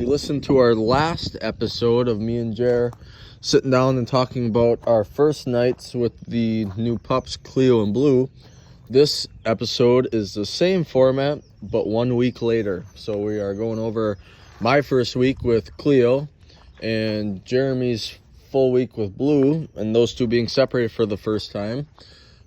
you listened to our last episode of me and Jer sitting down and talking about our first nights with the new pups, Clio and Blü, this episode is the same format, but 1 week later. So we are going over my first week with Clio and Jeremy's full week with Blü, and those two being separated for the first time.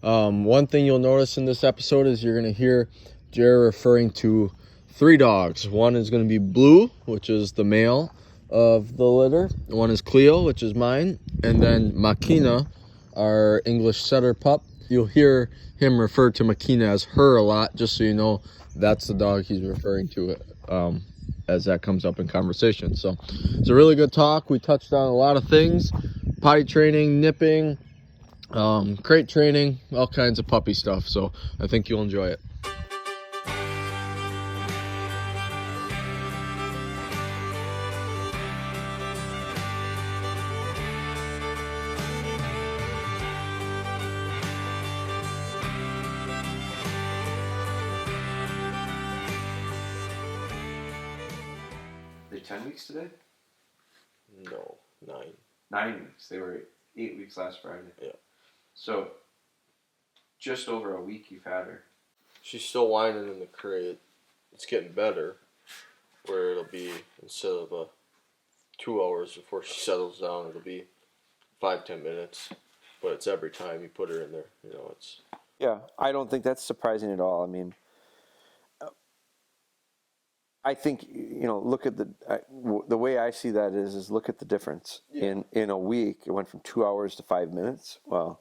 One thing you'll notice in this episode is you're going to hear Jer referring to 3 dogs. One is going to be Blü, which is the male of the litter. One is Clio, which is mine. And then Makina, our English setter pup. You'll hear him refer to Makina as her a lot, just so you know that's the dog he's referring to as that comes up in conversation. So it's a really good talk. We touched on a lot of things: potty training, nipping, crate training, all kinds of puppy stuff. So I think you'll enjoy it. They're 10 weeks today? No, 9. 9 weeks. They were 8 weeks last Friday. Yeah. So, just over a week you've had her. She's still whining in the crate. It's getting better, where it'll be, instead of 2 hours before she settles down, it'll be 5-10 minutes. But it's every time you put her in there. You know, it's... Yeah, I don't think that's surprising at all. I mean, I think, you know, look at the way I see that is look at the difference. Yeah. In a week. It went from 2 hours to 5 minutes. Well,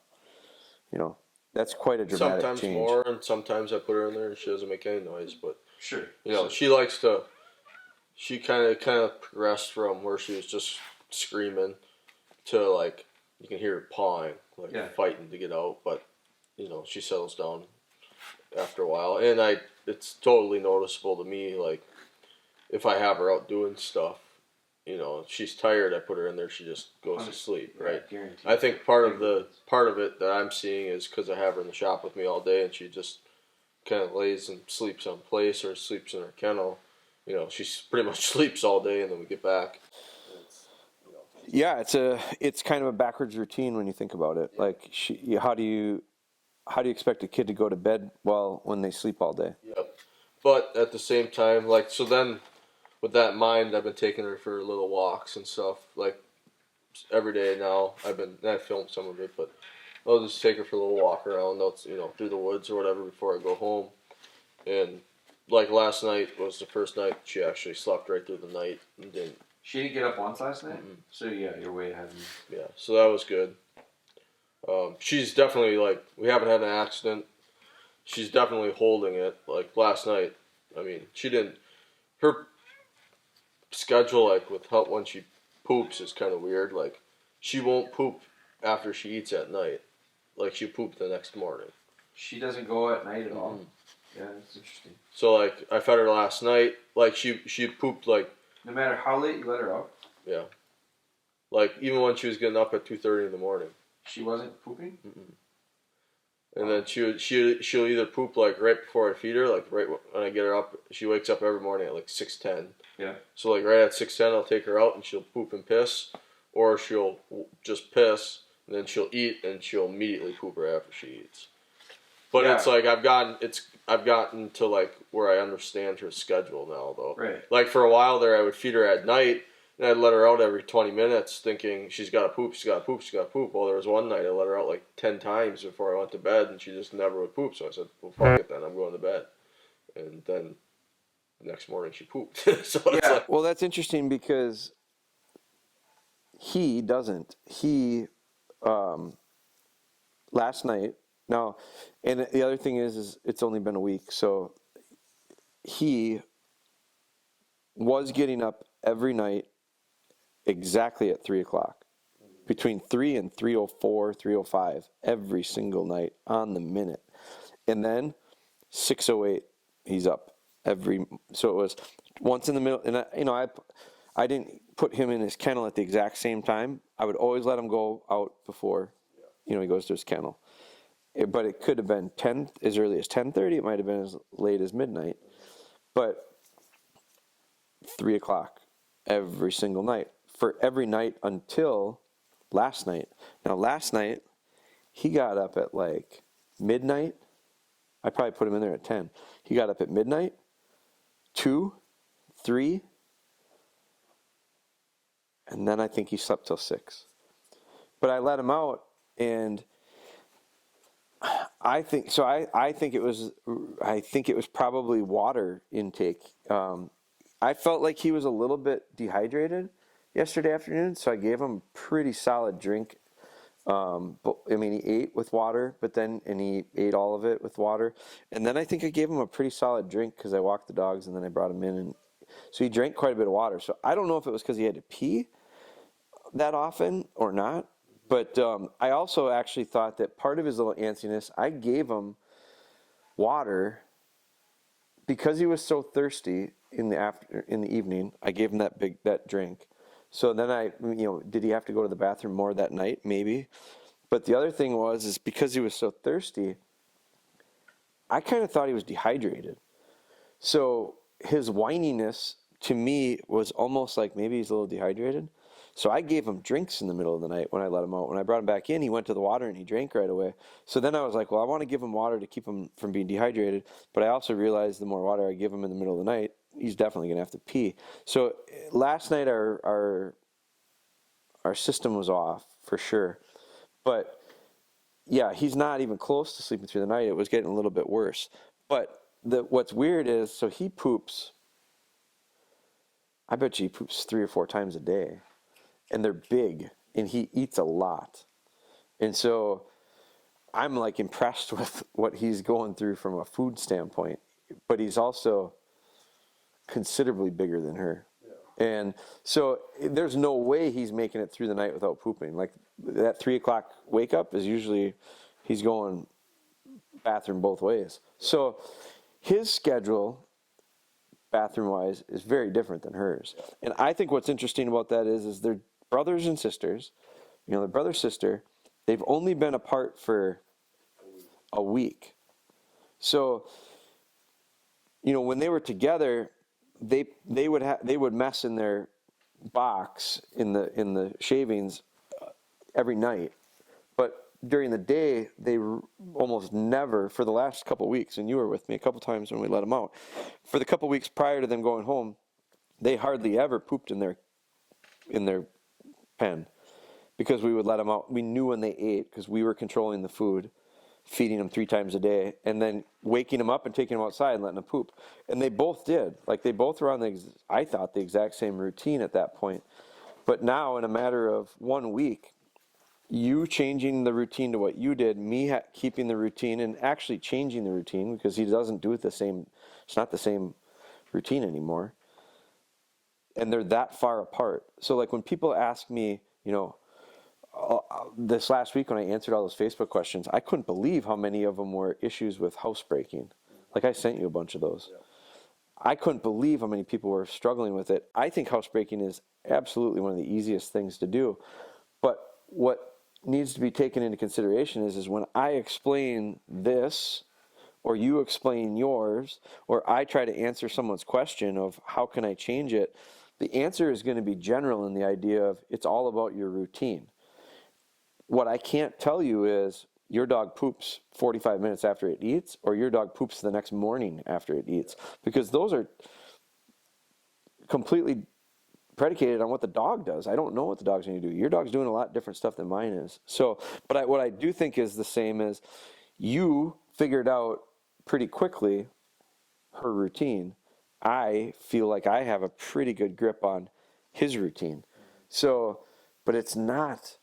you know, that's quite a dramatic sometimes change. more, and sometimes I put her in there and she doesn't make any noise. But Sure. you know, she likes to. She kind of progressed from where she was just screaming to, like, you can hear her pawing, like fighting to get out. But you know, she settles down after a while, and it's totally noticeable to me, like, if I have her out doing stuff, you know, if she's tired, I put her in there, she just goes to sleep, right? Guaranteed. I think part of it that I'm seeing is because I have her in the shop with me all day, and she just kind of lays and sleeps on place or sleeps in her kennel. You know, she pretty much sleeps all day, and then we get back. Yeah, it's kind of a backwards routine when you think about it. Yeah. Like, how do you expect a kid to go to bed when they sleep all day? Yep. But at the same time, like, so then, with that in mind, I've been taking her for little walks and stuff, like, every day now. I filmed some of it, but I'll just take her for a little walk around, you know, through the woods or whatever before I go home. And, like, last night was the first night she actually slept right through the night and didn't. She didn't get up once last night? Mm-mm. So, yeah, you're way ahead of me. Yeah, so that was good. She's definitely, like, we haven't had an accident. She's definitely holding it. Like, last night, I mean, her schedule, like, with when she poops is kind of weird. Like, she won't poop after she eats at night. Like, she pooped the next morning. She doesn't go at night at all? Mm-hmm. Yeah, that's interesting. So, like, I fed her last night. Like, she pooped, like... No matter how late you let her out? Yeah. Like, even when she was getting up at 2:30 in the morning. She wasn't pooping? Mm-mm. And then she'll either poop, like, right before I feed her, like, right when I get her up. She wakes up every morning at, like, 6:10. Yeah. So, like, right at 6:10, I'll take her out and she'll poop and piss. Or she'll just piss, and then she'll eat, and she'll immediately poop right after she eats. But it's like, I've gotten to, like, where I understand her schedule now, though. Right. Like, for a while there, I would feed her at night, and I'd let her out every 20 minutes thinking she's got to poop, she's got to poop, she's got to poop. Well, there was one night I let her out like 10 times before I went to bed, and she just never would poop. So I said, well, fuck it then, I'm going to bed. And then the next morning she pooped. So it's like... Well, that's interesting because he doesn't. Last night, now, and the other thing is it's only been a week, so he was getting up every night exactly at 3 o'clock, between 3 and 3:04, 3:05, every single night on the minute. And then 6:08, he's up so it was once in the middle. And I didn't put him in his kennel at the exact same time. I would always let him go out before, he goes to his kennel. But it could have been as early as 10:30. It might have been as late as midnight. But 3 o'clock, every single night for every night until last night. Now, last night, he got up at like midnight. I probably put him in there at 10. He got up at midnight, 2, 3, and then I think he slept till 6. But I let him out, and I think so. I think it was probably water intake. I felt like he was a little bit dehydrated yesterday afternoon, so I gave him a pretty solid drink. But I mean, he ate with water, and he ate all of it with water, and then I think I gave him a pretty solid drink because I walked the dogs and then I brought him in, and so he drank quite a bit of water. So I don't know if it was because he had to pee that often or not. But I also actually thought that part of his little antsiness, I gave him water because he was so thirsty in the evening. I gave him that drink. So then did he have to go to the bathroom more that night? Maybe. But the other thing is because he was so thirsty, I kind of thought he was dehydrated. So his whininess to me was almost like maybe he's a little dehydrated. So I gave him drinks in the middle of the night when I let him out. When I brought him back in, he went to the water and he drank right away. So then I was like, well, I want to give him water to keep him from being dehydrated. But I also realized the more water I give him in the middle of the night, he's definitely going to have to pee. So last night our system was off for sure. But yeah, he's not even close to sleeping through the night. It was getting a little bit worse. But what's weird is, so he poops, I bet you he poops 3 or 4 times a day. And they're big, and he eats a lot. And so I'm like impressed with what he's going through from a food standpoint, but he's also considerably bigger than her. Yeah. And so there's no way he's making it through the night without pooping. Like that 3 o'clock wake up is usually he's going bathroom both ways. So his schedule, bathroom wise, is very different than hers. And I think what's interesting about that is they're brothers and sisters. The brother sister, they've only been apart for a week. So when they were together, they would mess in their box in the shavings every night. But during the day, they almost never, for the last couple of weeks, and you were with me a couple times when we let them out, for the couple of weeks prior to them going home, they hardly ever pooped in their pen because we would let them out. We knew when they ate because we were controlling the food, feeding them 3 times a day, and then waking them up and taking them outside and letting them poop. And they both did. Like they both were on I thought the exact same routine at that point. But now in a matter of 1 week, you changing the routine to what you did, me keeping the routine and actually changing the routine because he doesn't do it the same. It's not the same routine anymore. And they're that far apart. So like when people ask me, this last week when I answered all those Facebook questions, I couldn't believe how many of them were issues with housebreaking. Like I sent you a bunch of those. Yeah. I couldn't believe how many people were struggling with it. I think housebreaking is absolutely one of the easiest things to do. But what needs to be taken into consideration is when I explain this, or you explain yours, or I try to answer someone's question of how can I change it, the answer is going to be general in the idea of it's all about your routine. What I can't tell you is your dog poops 45 minutes after it eats, or your dog poops the next morning after it eats, because those are completely predicated on what the dog does. I don't know what the dog's going to do. Your dog's doing a lot different stuff than mine is. So, but what I do think is the same is you figured out pretty quickly her routine. I feel like I have a pretty good grip on his routine. So, but it's not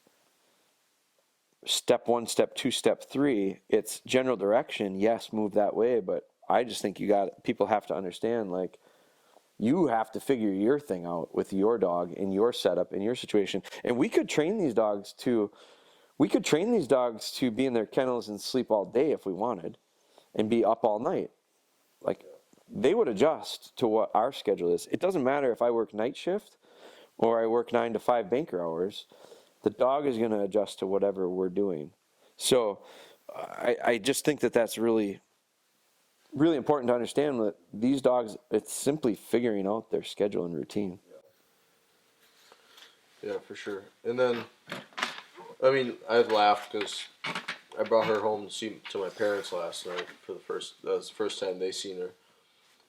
step 1, step 2, step 3. It's general direction. Yes, move that way. But I just think people have to understand, like, you have to figure your thing out with your dog and your setup and your situation. And we could train these dogs to be in their kennels and sleep all day if we wanted and be up all night. Like, they would adjust to what our schedule is. It doesn't matter if I work night shift or I work 9 to 5 banker hours. The dog is going to adjust to whatever we're doing. So I just think that that's really, really important to understand that these dogs, it's simply figuring out their schedule and routine. Yeah, for sure. And then, I mean, I laughed because I brought her home to my parents last night for that was the first time they seen her.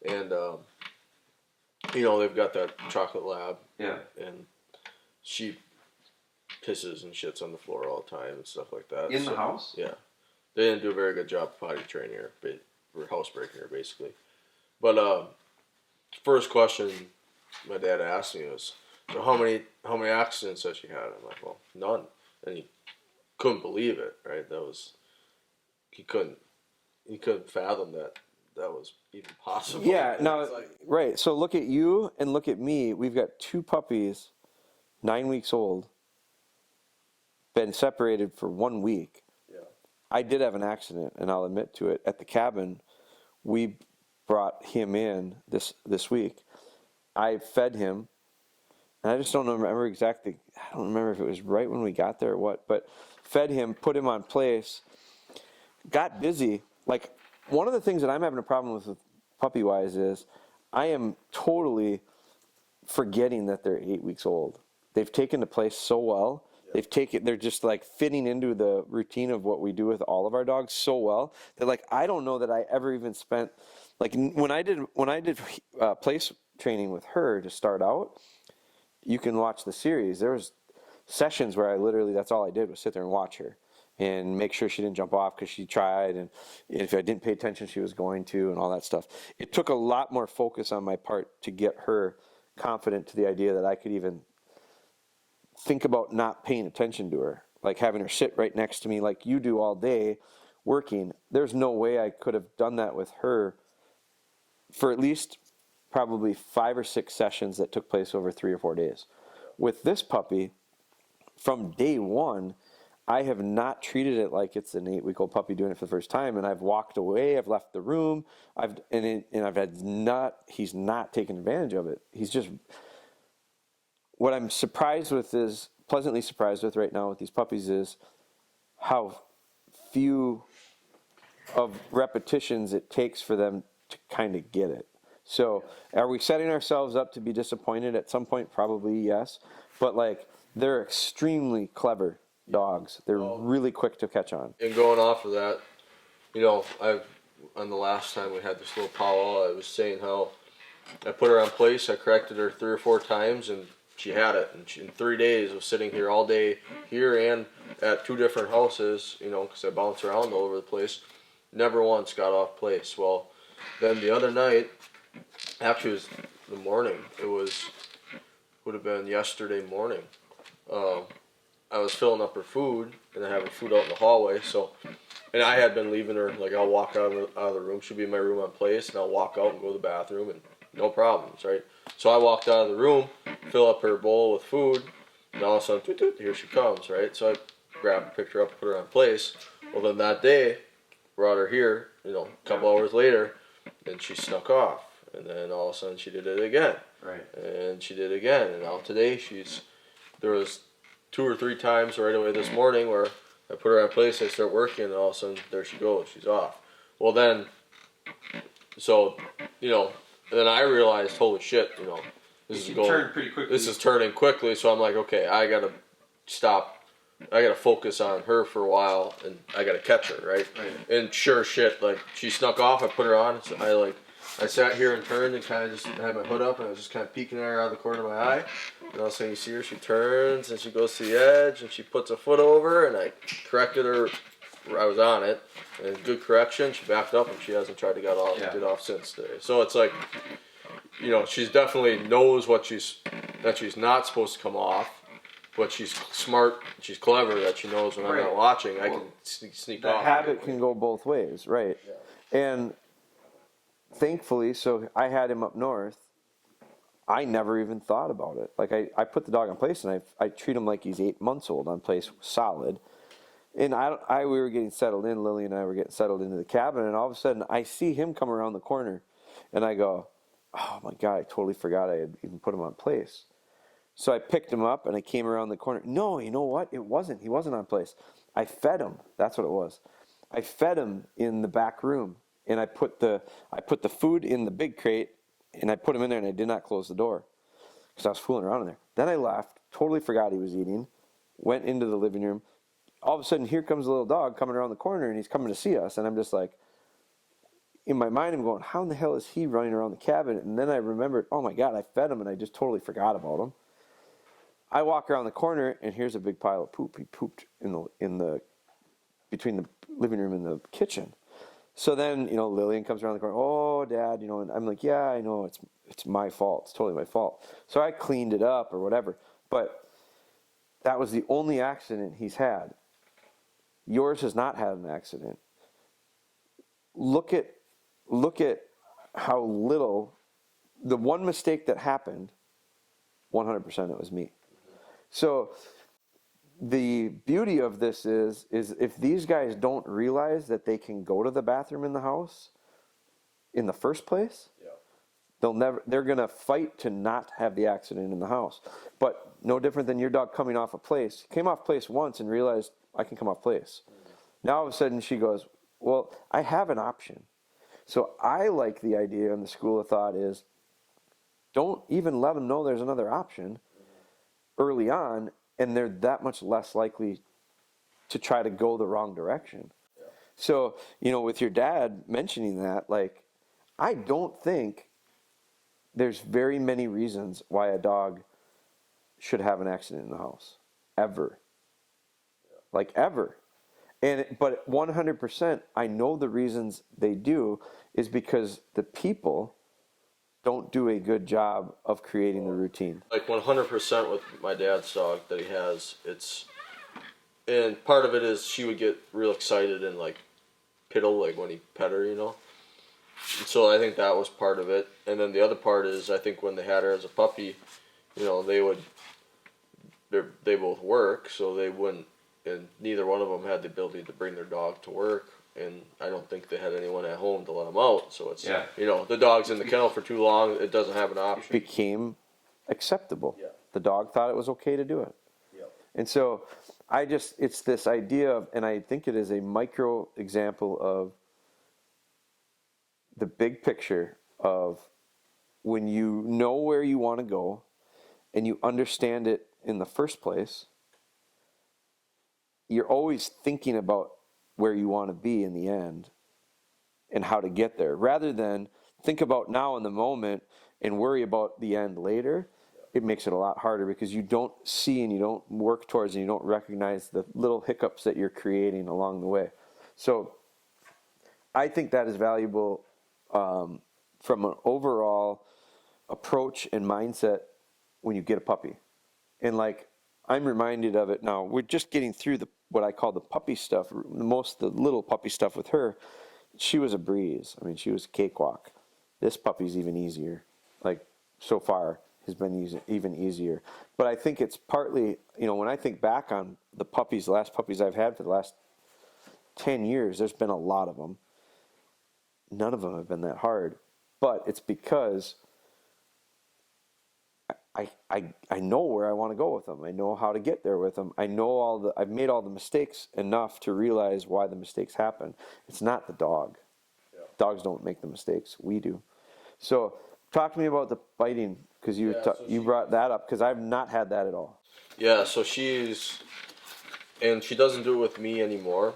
And, they've got that chocolate lab. Yeah. And she pisses and shits on the floor all the time and stuff like that. In the house? Yeah. They didn't do a very good job potty training her, or housebreaking her, basically. But, first question my dad asked me was, so how many accidents has she had? I'm like, well, none. And he couldn't believe it, right? He couldn't fathom that was even possible. Yeah, no, right. So look at you and look at me. We've got 2 puppies, 9 weeks old, been separated for 1 week. Yeah. I did have an accident, and I'll admit to it. At the cabin, we brought him in this week. I fed him, and I just don't remember exactly. I don't remember if it was right when we got there or what, but fed him, put him on place, got busy. Like, one of the things that I'm having a problem with puppy-wise is I am totally forgetting that they're 8 weeks old. They've taken the place so well. They're just like fitting into the routine of what we do with all of our dogs so well that, like, I don't know that I ever even spent, like, when I did place training with her to start out, you can watch the series. There was sessions where I literally, that's all I did was sit there and watch her and make sure she didn't jump off because she tried, and if I didn't pay attention, she was going to, and all that stuff. It took a lot more focus on my part to get her confident to the idea that I could even think about not paying attention to her, like having her sit right next to me like you do all day working. There's no way I could have done that with her for at least probably 5 or 6 sessions that took place over 3 or 4 days. With this puppy, from day one, I have not treated it like it's an 8-week-old puppy doing it for the first time, and I've walked away. I've left the room. He's not taken advantage of it. He's just, what I'm pleasantly surprised with right now with these puppies is how few of repetitions it takes for them to kind of get it. So are we setting ourselves up to be disappointed at some point? Probably yes. But, like, they're extremely clever dogs. They're really quick to catch on. And going off of that, on the last time we had this little powwow, I was saying how I put her on place. I corrected her 3 or 4 times, and she had it. And in 3 days, was sitting here all day, here and at 2 different houses, because I bounce around all over the place. Never once got off place. Well, then the other night, actually it was the morning, would have been yesterday morning. I was filling up her food, and I have her food out in the hallway, and I had been leaving her, like, I'll walk out of the room, she'll be in my room on place, and I'll walk out and go to the bathroom, and no problems, right? So I walked out of the room, fill up her bowl with food, and all of a sudden, toot, toot, here she comes, right? So I picked her up, put her on place. Well, then that day, brought her here, a couple hours later, and she snuck off, and then all of a sudden she did it again. Right. And she did it again, and now today there was 2 or 3 times right away this morning where I put her on place, I start working, and all of a sudden there she goes, she's off. Well then, then I realized, holy shit, this is going pretty quickly. This is turning quickly, so I'm like, okay, I gotta stop. I gotta focus on her for a while, and I gotta catch her, right? And sure shit, like, she snuck off. I put her on. So I sat here and turned and kind of just had my hood up, and I was just kind of peeking at her out of the corner of my eye. And all of a sudden you see her, she turns and she goes to the edge and she puts a foot over, and I corrected her. I was on it, and good correction. She backed up, and she hasn't tried to get off since today. So it's like, she's definitely knows that she's not supposed to come off. But she's smart, she's clever, that she knows when I'm not watching, I can sneak off. That habit can go both ways, right? Yeah. And thankfully, so I had him up north, I never even thought about it. Like, I put the dog on place, and I treat him like he's 8 months old on place, solid. And we were getting settled in, Lily and I were getting settled into the cabin, and all of a sudden, I see him come around the corner, and I go, oh my God, I totally forgot I had even put him on place. So I picked him up and I came around the corner. No, you know what? He wasn't on place. I fed him. That's what it was. I fed him in the back room, and I put the food in the big crate, and I put him in there, and I did not close the door because I was fooling around in there. Then I left, totally forgot he was eating, went into the living room. All of a sudden, here comes a little dog coming around the corner, and he's coming to see us. And I'm just like, in my mind, I'm going, how in the hell is he running around the cabin? And then I remembered, oh my God, I fed him, and I just totally forgot about him. I walk around the corner, and here's a big pile of poop. He pooped in the between the living room and the kitchen. So then, Lillian comes around the corner. Oh, Dad, and I'm like, yeah, I know it's my fault. It's totally my fault. So I cleaned it up or whatever. But that was the only accident he's had. Yours has not had an accident. Look at how little. The one mistake that happened, 100% it was me. So the beauty of this is if these guys don't realize that they can go to the bathroom in the house in the first place, they're going to fight to not have the accident in the house. But no different than your dog coming off a place. He came off place once and realized, I can come off place. Now all of a sudden she goes, well, I have an option. So I like the idea, and the school of thought is, don't even let them know there's another option early on, and they're that much less likely to try to go the wrong direction. Yeah. So, with your dad mentioning that, like, I don't think there's very many reasons why a dog should have an accident in the house. Ever. Yeah. Like, ever. But 100%, I know the reasons they do is because the people don't do a good job of creating the routine. Like 100% with my dad's dog that he has, and part of it is she would get real excited and like piddle like when he pet her, And so I think that was part of it. And then the other part is I think when they had her as a puppy, they both work, so they wouldn't, and neither one of them had the ability to bring their dog to work. And I don't think they had anyone at home to let them out. So it's, the dog's in the kennel for too long. It doesn't have an option. It became acceptable. Yeah. The dog thought it was okay to do it. Yeah. And so it's this idea of, and I think it is a micro example of the big picture of when you know where you want to go and you understand it in the first place, you're always thinking about where you want to be in the end and how to get there, rather than think about now in the moment and worry about the end later. It makes it a lot harder because you don't see and you don't work towards and you don't recognize the little hiccups that you're creating along the way. So I think that is valuable from an overall approach and mindset when you get a puppy. And like, I'm reminded of it now. We're just getting through what I call the puppy stuff, the little puppy stuff with her. She was a breeze. I mean, she was a cakewalk. This puppy's even easier. Like, so far has been even easier. But I think it's partly, when I think back on the last puppies I've had for the last 10 years, there's been a lot of them. None of them have been that hard. But it's because I know where I want to go with them. I know how to get there with them. I've made all the mistakes enough to realize why the mistakes happen. It's not the dog. Yeah. Dogs don't make the mistakes. We do. So talk to me about the biting, because you brought that up, because I've not had that at all. Yeah, so she doesn't do it with me anymore,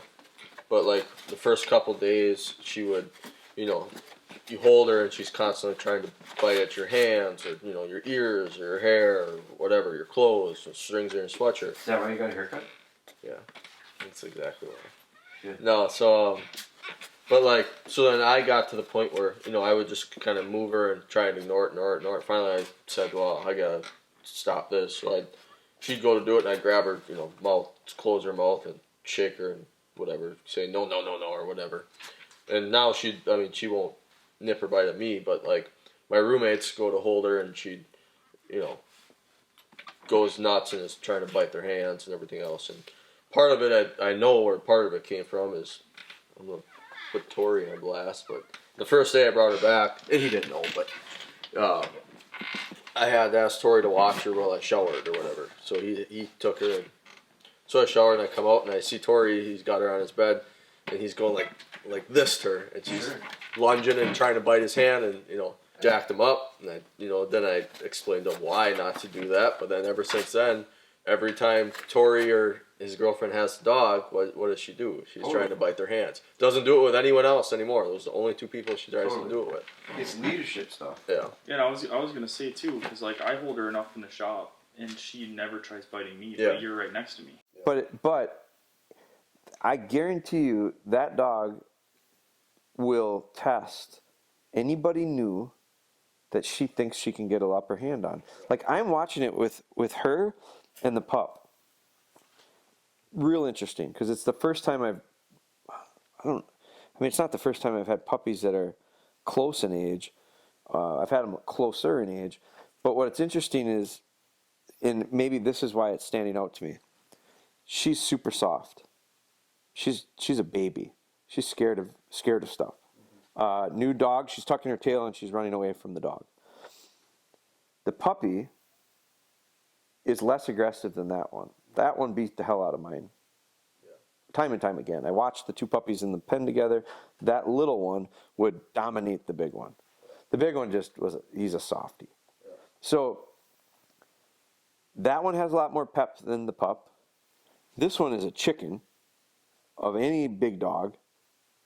but like the first couple days she would, you hold her and she's constantly trying to bite at your hands or, your ears or your hair or whatever, your clothes, or strings in your sweatshirt. Is that why you got a haircut? Yeah, that's exactly why. Good. No, so, so then I got to the point where, I would just kind of move her and try and ignore it. Finally I said, well, I gotta stop this. So she'd go to do it and I'd grab her, mouth, close her mouth and shake her and whatever, say no, or whatever. And now she won't nip or bite at me, but like my roommates go to hold her and she, goes nuts and is trying to bite their hands and everything else. And part of it, I know where part of it came from is, I'm going to put Tori on blast, but the first day I brought her back, and he didn't know, but I had asked Tori to watch her while I showered or whatever. So he took her, and so I showered and I come out and I see Tori, he's got her on his bed, and he's going like this to her, and she's lunging and trying to bite his hand, and jacked him up, and then I explained to him why not to do that. But then ever since then, every time Tori or his girlfriend has the dog, what does she do? She's trying to bite their hands. Doesn't do it with anyone else anymore. Those are the only two people she tries to do it with. It's leadership stuff. Yeah. Yeah, and I was gonna say too, because like I hold her enough in the shop, and she never tries biting me. Yeah. But you're right next to me. But I guarantee you that dog will test anybody new that she thinks she can get an upper hand on. Like I'm watching it with her and the pup. Real interesting, because it's the first time it's not the first time I've had puppies that are close in age. I've had them closer in age. But what's interesting is, and maybe this is why it's standing out to me, she's super soft. She's a baby. She's scared of stuff. New dog, she's tucking her tail and she's running away from the dog. The puppy is less aggressive than that one. That one beat the hell out of mine. Time and time again. I watched the two puppies in the pen together. That little one would dominate the big one. The big one he's a softie. So that one has a lot more pep than the pup. This one is a chicken of any big dog,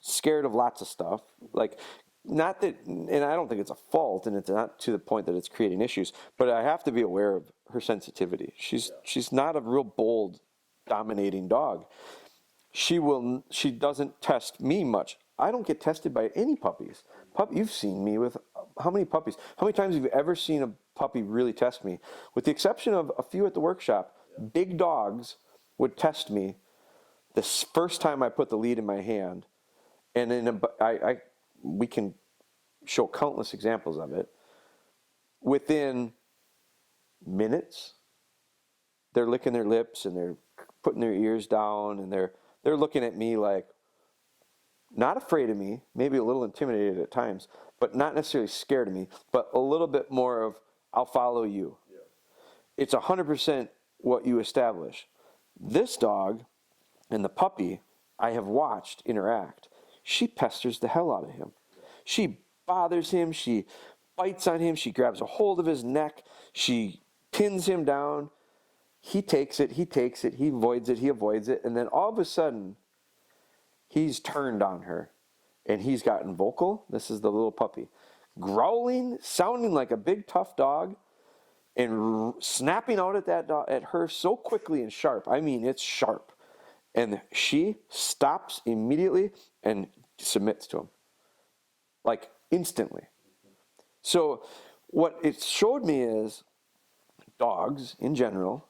scared of lots of stuff. Like, not that, and I don't think it's a fault, and it's not to the point that it's creating issues, but I have to be aware of her sensitivity. She's not a real bold, dominating dog. She doesn't test me much. I don't get tested by any puppies. You've seen me with how many puppies? How many times have you ever seen a puppy really test me? With the exception of a few at the workshop, big dogs would test me the first time I put the lead in my hand, and we can show countless examples of it. Within minutes, they're licking their lips and they're putting their ears down and they're looking at me like, not afraid of me, maybe a little intimidated at times, but not necessarily scared of me, but a little bit more of, I'll follow you. Yeah. It's 100% what you establish. This dog and the puppy I have watched interact. She pesters the hell out of him. She bothers him. She bites on him. She grabs a hold of his neck. She pins him down. He takes it. He avoids it. He avoids it. And then all of a sudden, he's turned on her. And he's gotten vocal. This is the little puppy. Growling, sounding like a big tough dog, and snapping out at her so quickly and sharp. I mean, it's sharp. And she stops immediately and submits to him. Like instantly. So what it showed me is dogs in general,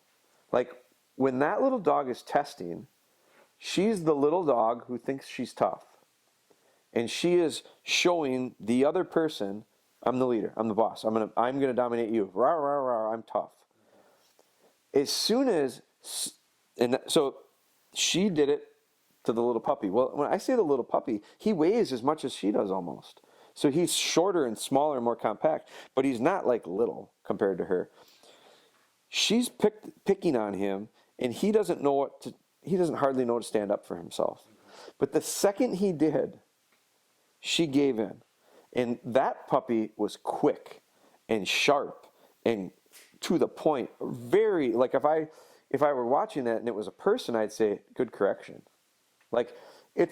like when that little dog is testing, she's the little dog who thinks she's tough. And she is showing the other person, I'm the leader, I'm the boss, I'm gonna dominate you. Rah, rah, rah, I'm tough. As soon as, and so she did it to the little puppy. Well, when I say the little puppy, he weighs as much as she does almost. So he's shorter and smaller and more compact, but he's not like little compared to her. She's picking on him, and he doesn't hardly know to stand up for himself. But the second he did, she gave in. And that puppy was quick and sharp and to the point. Very, like if I were watching that and it was a person, I'd say, good correction. Like, and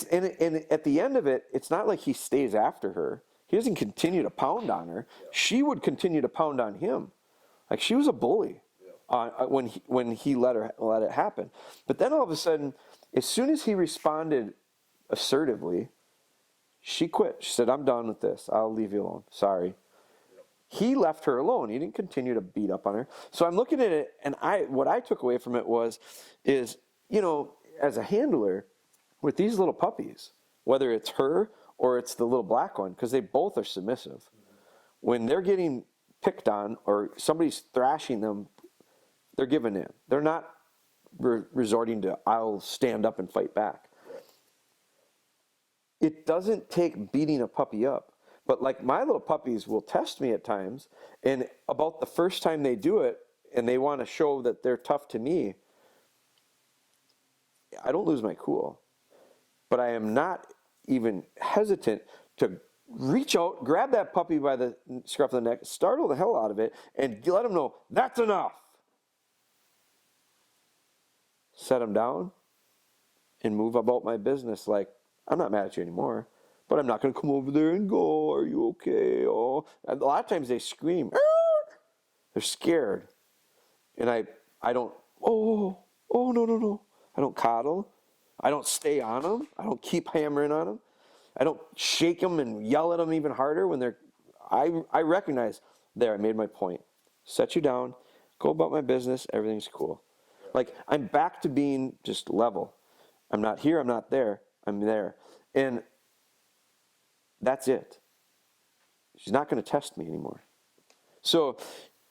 at the end of it, it's not like he stays after her. He doesn't continue to pound on her. She would continue to pound on him. Like, she was a bully when he let it happen. But then all of a sudden, as soon as he responded assertively, she quit. She said, I'm done with this. I'll leave you alone. Sorry. He left her alone. He didn't continue to beat up on her. So I'm looking at it, and what I took away from it is, as a handler, with these little puppies, whether it's her or it's the little black one, because they both are submissive, when they're getting picked on or somebody's thrashing them, they're giving in. They're not resorting to, I'll stand up and fight back. It doesn't take beating a puppy up. But like my little puppies will test me at times, and about the first time they do it and they want to show that they're tough to me, I don't lose my cool. But I am not even hesitant to reach out, grab that puppy by the scruff of the neck, startle the hell out of it, and let him know that's enough. Set him down and move about my business like, I'm not mad at you anymore, but I'm not going to come over there and go, are you okay? Oh, and a lot of times they scream. Arr! They're scared. And I don't, oh, no. I don't coddle. I don't stay on them. I don't keep hammering on them. I don't shake them and yell at them even harder when they're, I recognize, there, I made my point. Set you down, go about my business, everything's cool. Like, I'm back to being just level. I'm not here, I'm not there, I'm there. And that's it. She's not going to test me anymore. So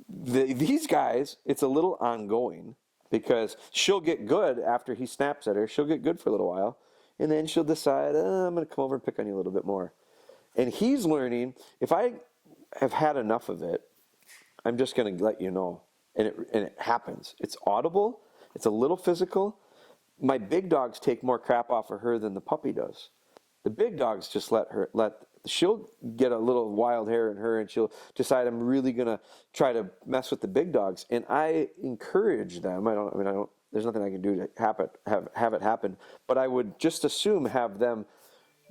these guys, it's a little ongoing because she'll get good after he snaps at her. She'll get good for a little while. And then she'll decide, I'm going to come over and pick on you a little bit more. And he's learning, if I have had enough of it, I'm just going to let you know. And it happens. It's audible. It's a little physical. My big dogs take more crap off of her than the puppy does. The big dogs just she'll get a little wild hair in her and she'll decide I'm really going to try to mess with the big dogs. And I encourage them. There's nothing I can do to have it happen. But I would just assume have them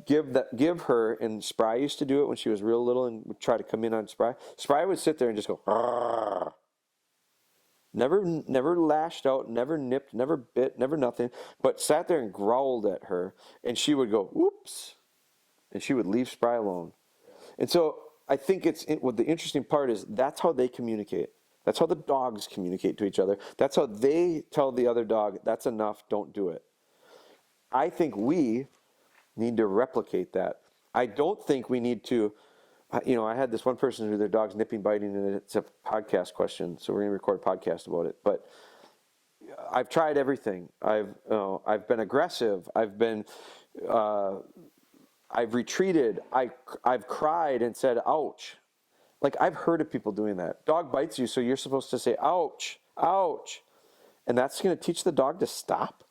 give her, and Spry used to do it when she was real little and would try to come in on Spry. Spry would sit there and just go, "Arr." Never lashed out, never nipped, never bit, never nothing, but sat there and growled at her, and she would go, "Oops," and she would leave Spry alone. And so I think what the interesting part is, that's how they communicate. That's how the dogs communicate to each other. That's how they tell the other dog, that's enough, don't do it. I think we need to replicate that. I don't think we need to, I had this one person who their dog's nipping, biting, and it's a podcast question, so we're going to record a podcast about it. But I've tried everything. I've been aggressive. I've retreated. I've cried and said, ouch. Like, I've heard of people doing that. Dog bites you, so you're supposed to say, ouch, ouch. And that's going to teach the dog to stop?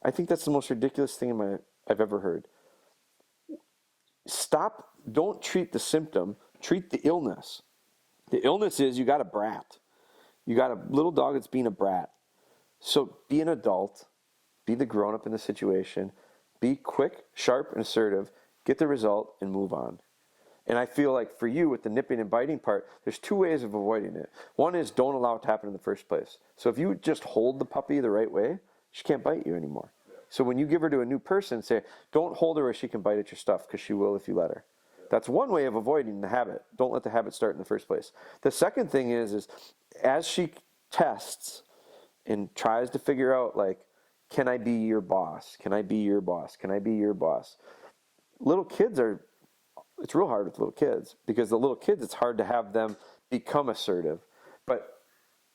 I think that's the most ridiculous thing I've ever heard. Stop. Don't treat the symptom. Treat the illness. The illness is you got a brat. You got a little dog that's being a brat. So be an adult. Be the grown-up in the situation. Be quick, sharp, and assertive. Get the result and move on. And I feel like for you with the nipping and biting part, there's two ways of avoiding it. One is don't allow it to happen in the first place. So if you just hold the puppy the right way, she can't bite you anymore. So when you give her to a new person, say, don't hold her where she can bite at your stuff, because she will if you let her. That's one way of avoiding the habit. Don't let the habit start in the first place. The second thing is as she tests and tries to figure out, like, can I be your boss? Can I be your boss? Can I be your boss? Little kids it's real hard with little kids, because the little kids, it's hard to have them become assertive. But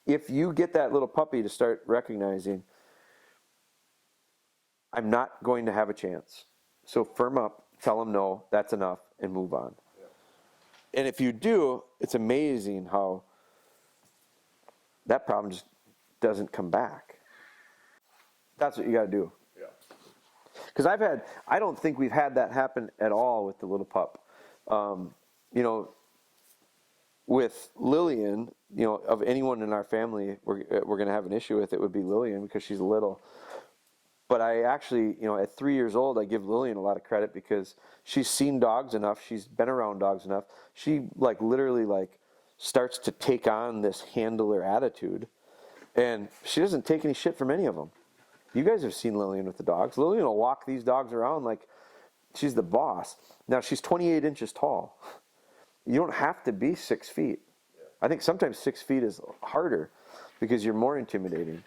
if you get that little puppy to start recognizing, I'm not going to have a chance. So firm up, tell them no, that's enough, and move on. Yeah. And if you do, it's amazing how that problem just doesn't come back. That's what you got to do. Yeah. Because I don't think we've had that happen at all with the little pup. With Lillian, of anyone in our family we're going to have an issue with, it would be Lillian, because she's little. But I actually, at 3 years old, I give Lillian a lot of credit, because she's seen dogs enough. She's been around dogs enough. She literally starts to take on this handler attitude, and she doesn't take any shit from any of them. You guys have seen Lillian with the dogs. Lillian will walk these dogs around like she's the boss. Now, she's 28 inches tall. You don't have to be 6 feet. I think sometimes 6 feet is harder because you're more intimidating.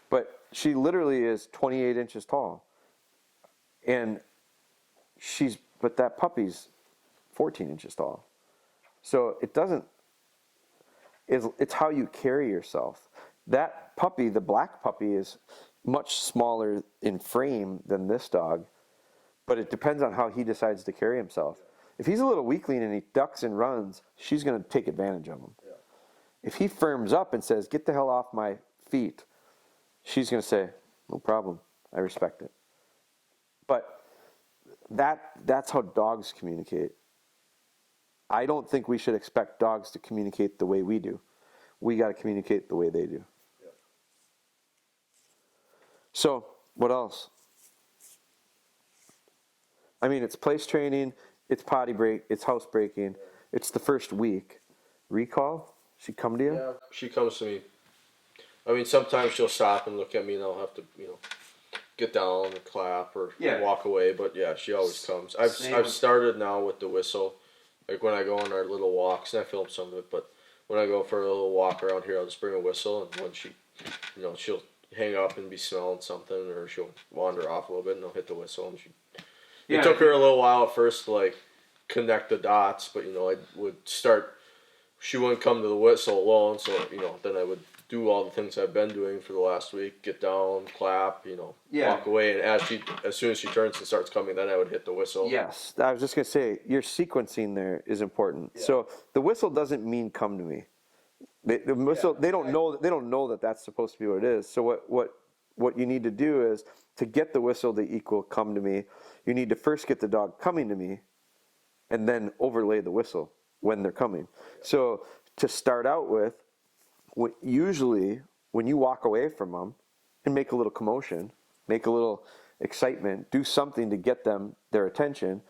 But she literally is 28 inches tall. And but that puppy's 14 inches tall. So it's how you carry yourself. That puppy, the black puppy, is much smaller in frame than this dog, but it depends on how he decides to carry himself. If he's a little weakling and he ducks and runs, she's going to take advantage of him. Yeah. If he firms up and says, get the hell off my feet, she's going to say, no problem, I respect it. But that's how dogs communicate. I don't think we should expect dogs to communicate the way we do. We got to communicate the way they do. Yeah. So, what else? I mean, it's place training, it's potty break, it's house breaking, it's the first week. Recall? She come to you? Yeah, she comes to me. I mean, sometimes she'll stop and look at me, and I'll have to, get down and clap or walk away. But yeah, she always comes. I've started now with the whistle. Like when I go on our little walks, and I film some of it, but when I go for a little walk around here, I'll just bring a whistle, and when she, she'll hang up and be smelling something, or she'll wander off a little bit, and I'll hit the whistle, and it took her a little while at first to like connect the dots, but I would start. She wouldn't come to the whistle alone, so then I would do all the things I've been doing for the last week: get down, clap, walk away, and as soon as she turns and starts coming, then I would hit the whistle. Yes, I was just gonna say your sequencing there is important. Yeah. So the whistle doesn't mean come to me. The whistle, they don't know that that's supposed to be what it is. So what you need to do is to get the whistle to equal come to me. You need to first get the dog coming to me, and then overlay the whistle when they're coming. So to start out with, usually when you walk away from them and make a little commotion, make a little excitement, do something to get their attention,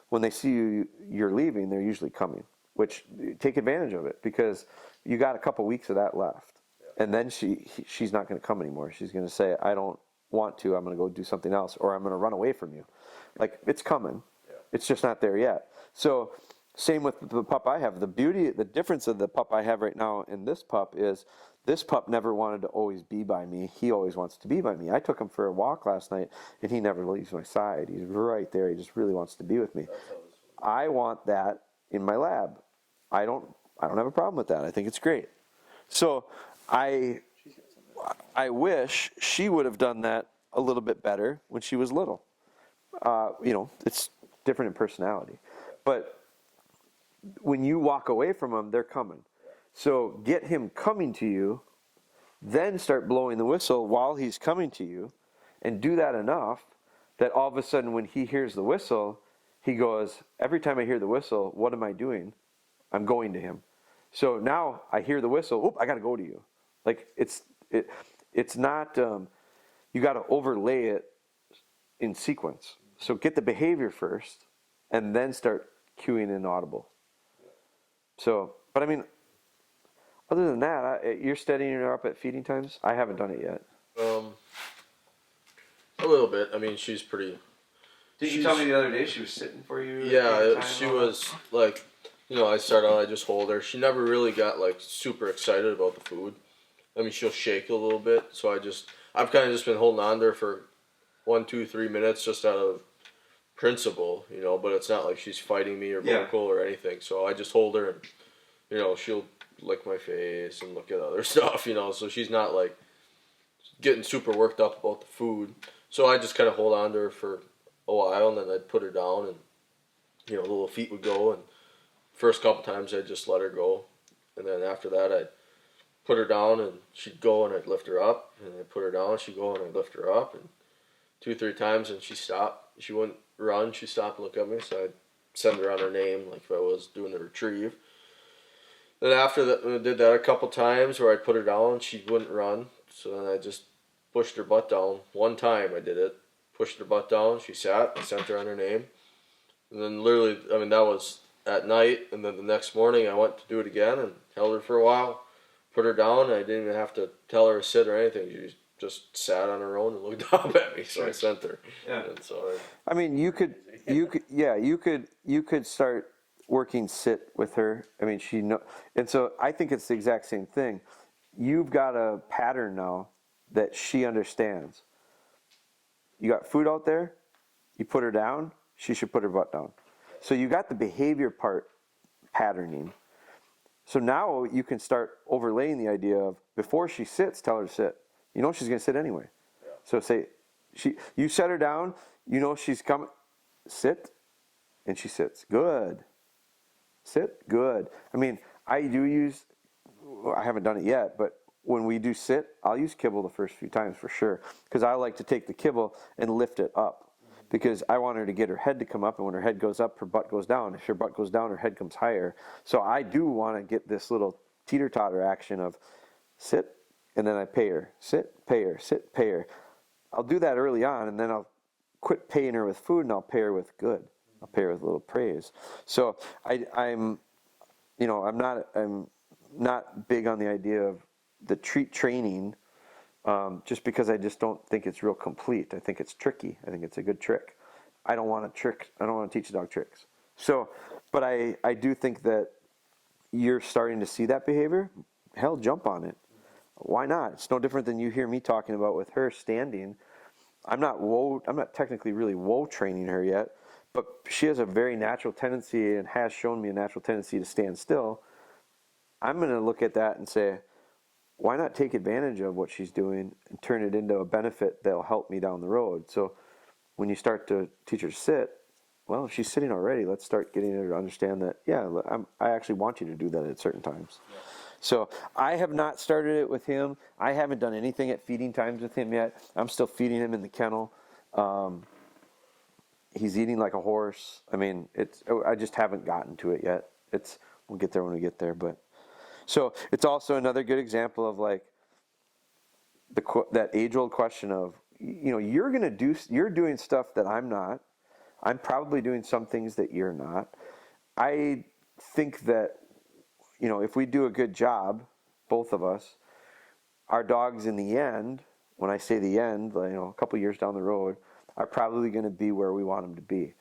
when they see you're leaving, they're usually coming, which take advantage of it because you got a couple weeks of that left. Yeah. And then she's not going to come anymore. She's going to say, I don't want to, I'm going to go do something else, or I'm going to run away from you. Like, it's coming. Yeah. It's just not there yet. So same with the pup I have. The difference of the pup I have right now and this pup is this pup never wanted to always be by me. He always wants to be by me. I took him for a walk last night, and he never leaves my side. He's right there. He just really wants to be with me. I want that in my lab. I don't have a problem with that. I think it's great. So I wish she would have done that a little bit better when she was little. It's different in personality. But when you walk away from them, they're coming. So get him coming to you, then start blowing the whistle while he's coming to you, and do that enough that all of a sudden when he hears the whistle, he goes, every time I hear the whistle, what am I doing? I'm going to him. So now I hear the whistle, I got to go to you. Like it's not, you got to overlay it in sequence. So get the behavior first and then start cueing in audible. So, but I mean, other than that, you're steadying her up at feeding times? I haven't done it yet. A little bit. I mean, she's pretty. Did you tell me the other day she was sitting for you? Yeah, she was like, I start out, I just hold her. She never really got like super excited about the food. I mean, she'll shake a little bit. So I've kind of just been holding on to her for 1, 2, 3 minutes just out of principle, but it's not like she's fighting me or vocal or anything. So I just hold her and, she'll lick my face and look at other stuff, so she's not like getting super worked up about the food. So I just kind of hold on to her for a while, and then I'd put her down, and the little feet would go, and first couple times I'd just let her go, and then after that I'd put her down and she'd go and I'd lift her up, and I'd put her down and she'd go and I'd lift her up, and 2, 3 times, and she'd stop. She wouldn't run, she'd stop and look at me, so I'd send her on her name like if I was doing the retrieve. Then after that, I did that a couple times where I'd put her down, she wouldn't run, so then I just pushed her butt down. One time I did it, pushed her butt down, she sat, I sent her on her name, and then literally, that was at night, and then the next morning I went to do it again and held her for a while, put her down, and I didn't even have to tell her to sit or anything. She just sat on her own and looked up at me, so I sent her. Yeah. And so you could start working sit with her. And so I think it's the exact same thing. You've got a pattern now that she understands. You got food out there, you put her down, she should put her butt down. So you got the behavior part patterning. So now you can start overlaying the idea of before she sits, tell her to sit. She's going to sit anyway. Yeah. So say, you set her down, she's coming, sit, and she sits. Good. Sit, good. I haven't done it yet, but when we do sit, I'll use kibble the first few times for sure, because I like to take the kibble and lift it up. because I want her to get her head to come up, and when her head goes up, her butt goes down. If her butt goes down, her head comes higher. So I do want to get this little teeter-totter action of sit, and then I pay her, sit, pay her, sit, pay her. I'll do that early on, and then I'll quit paying her with food, and I'll pay her with good. I'll pay her with a little praise. So I'm not big on the idea of the treat training, just because I just don't think it's real complete. I think it's tricky. I think it's a good trick. I don't want to teach a dog tricks. So, but I do think that you're starting to see that behavior. Hell, jump on it. Why not? It's no different than you hear me talking about with her standing. I'm not technically really woe training her yet, but she has a very natural tendency and has shown me a natural tendency to stand still. I'm going to look at that and say, why not take advantage of what she's doing and turn it into a benefit that'll help me down the road? So when you start to teach her to sit, well, if she's sitting already, let's start getting her to understand that, I actually want you to do that at certain times. Yeah. So I have not started it with him. I haven't done anything at feeding times with him yet. I'm still feeding him in the kennel. He's eating like a horse. I mean, I just haven't gotten to it yet. We'll get there when we get there, but. So it's also another good example of like that age-old question of, you're doing stuff that I'm not. I'm probably doing some things that you're not. I think that, if we do a good job, both of us, our dogs in the end, when I say the end, a couple years down the road, are probably going to be where we want them to be.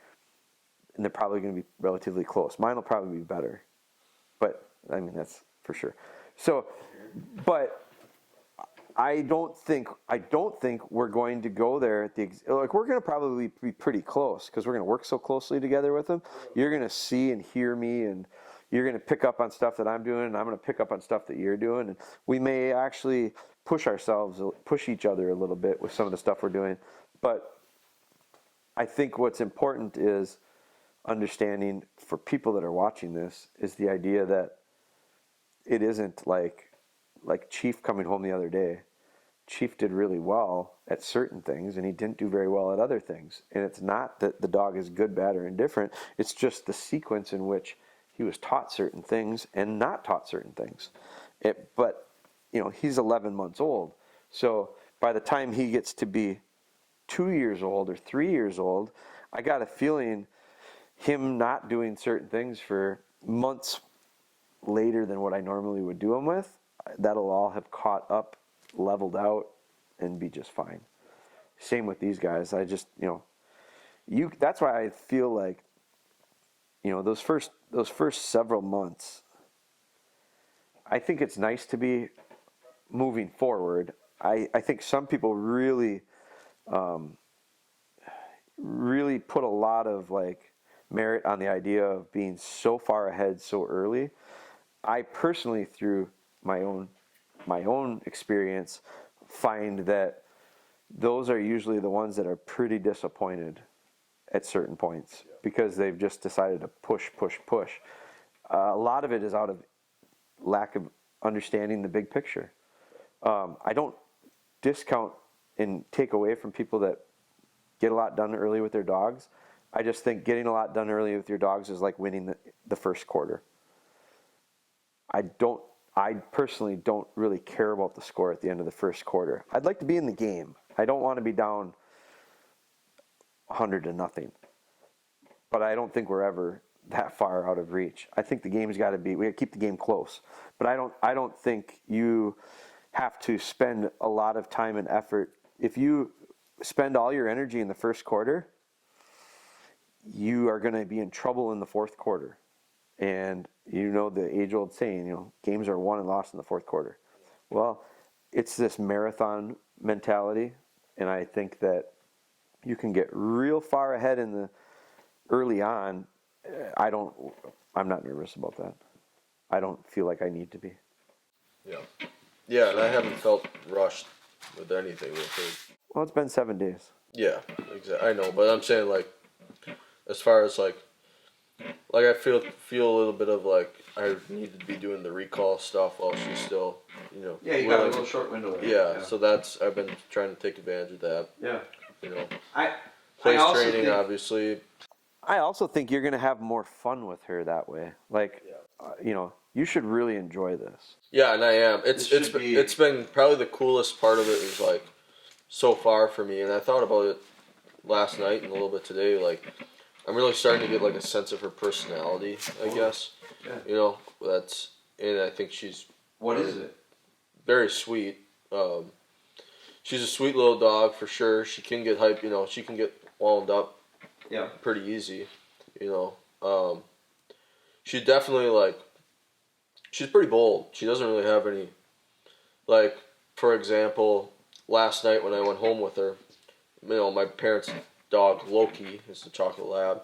And they're probably going to be relatively close. Mine will probably be better. But, I mean, that's for sure. So, but I don't think we're going to go there at we're going to probably be pretty close because we're going to work so closely together with them. You're going to see and hear me, and you're going to pick up on stuff that I'm doing, and I'm going to pick up on stuff that you're doing, and we may actually push each other a little bit with some of the stuff we're doing. But I think what's important is understanding for people that are watching this is the idea that it isn't like Chief coming home the other day. Chief did really well at certain things, and he didn't do very well at other things. And it's not that the dog is good, bad, or indifferent. It's just the sequence in which he was taught certain things and not taught certain things. But he's 11 months old. So by the time he gets to be 2 years old or 3 years old, I got a feeling him not doing certain things for months later than what I normally would do them with, that'll all have caught up, leveled out, and be just fine. Same with these guys. I just, that's why I feel like, those first several months, I think it's nice to be moving forward. I think some people really put a lot of merit on the idea of being so far ahead so early. I personally, through my own experience, find that those are usually the ones that are pretty disappointed at certain points because they've just decided to push. A lot of it is out of lack of understanding the big picture. I don't discount and take away from people that get a lot done early with their dogs. I just think getting a lot done early with your dogs is like winning the first quarter. I personally don't really care about the score at the end of the first quarter. I'd like to be in the game. I don't want to be down 100-0. But I don't think we're ever that far out of reach. I think the game's got to be, we got to keep the game close. But I don't think you have to spend a lot of time and effort. If you spend all your energy in the first quarter, you are going to be in trouble in the fourth quarter. And the age-old saying, games are won and lost in the fourth quarter. Well, it's this marathon mentality, and I think that you can get real far ahead early on. I'm not nervous about that. I don't feel like I need to be. Yeah, and I haven't felt rushed with anything with her. Well, it's been 7 days. Yeah, exactly. I know, but I'm saying as far as I feel a little bit of I need to be doing the recall stuff while she's still, Yeah, you got a little short window there. Yeah, so I've been trying to take advantage of that. Yeah. Place also training, think- obviously. I also think you're going to have more fun with her that way. Like, you should really enjoy this. Yeah, and I am. It's been probably the coolest part of it is like so far for me, and I thought about it last night and a little bit today. Like, I'm really starting to get like a sense of her personality, I guess. Yeah. And I think she's What is it? very sweet. She's a sweet little dog for sure. She can get hype, she can get wound up Yeah. pretty easy, She definitely she's pretty bold. She doesn't really have any, for example, last night when I went home with her, my parents' dog Loki is the chocolate lab.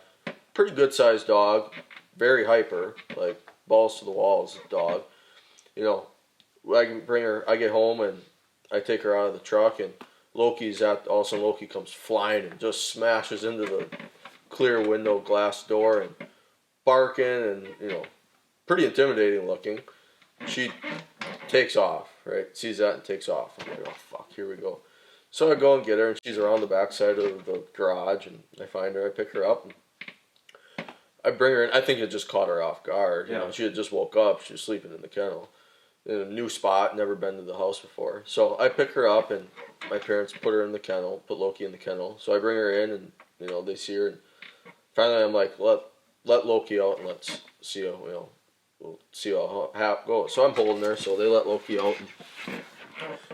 Pretty good sized dog, very hyper, like balls to the walls dog. I can bring her. I get home and I take her out of the truck, and all of a sudden Loki comes flying and just smashes into the clear window glass door and barking and pretty intimidating looking. She takes off, right? Sees that and takes off. I'm like, oh fuck, here we go. So I go and get her, and she's around the backside of the garage, and I find her. I pick her up, and I bring her in. I think it just caught her off guard. She had just woke up. She was sleeping in the kennel, in a new spot, never been to the house before. So I pick her up, and my parents put her in the kennel, put Loki in the kennel. So I bring her in, and they see her, and finally I'm like, let Loki out, and let's see how we'll see how it goes. So I'm holding her, so they let Loki out, and